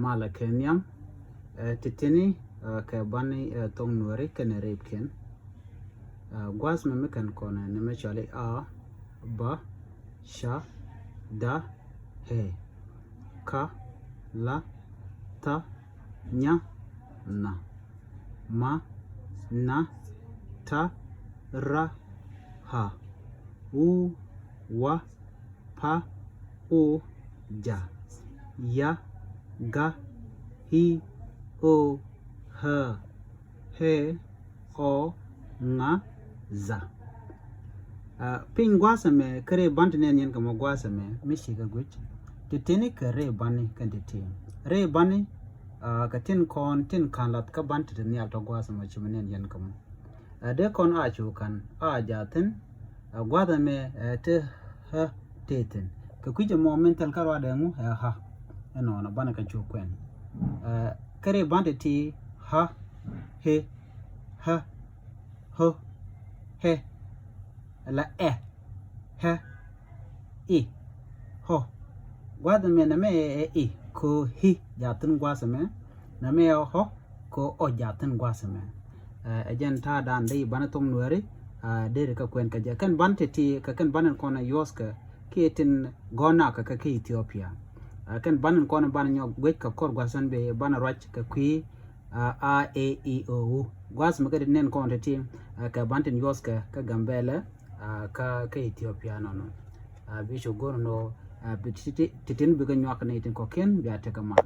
mala Kenya titini ka bani tong nuari kene repken gwas me kan kona ne me chale a ba sha da he ka la ta nya na ma na ta ra ha u wa pa o ja ya ga hi o ha he o nga za pin gwasa me kare bant ne nyen kama gwasa me shiga guch titini kare bani kan titi re bani ka tin kan lat ka bant ne alto gwasa me chimene nyen kama de kon a chu kan a jatin gwada me te ha teten ka kuje momental karwa da mu ha eno na bana ka chu kwen kare bant ti ha he ha ho he la he I ho gwada me na me I ko hi jatin gwasa me na me ho ko o jatin gwasa me ajen ta dan dai bana tom nuari de ka kwen ka kan bante ti ka kan banan kona yoska ketin gona ka Ethiopia kan banan kona banan yo gwet ka kor gwasan be bana rach ka kwi a e I o gwas ma ka nen kona ti ka banten yoska ka gambela ka Ethiopia no bisho gono no titin biga nyak ne tin ko ken biate ka man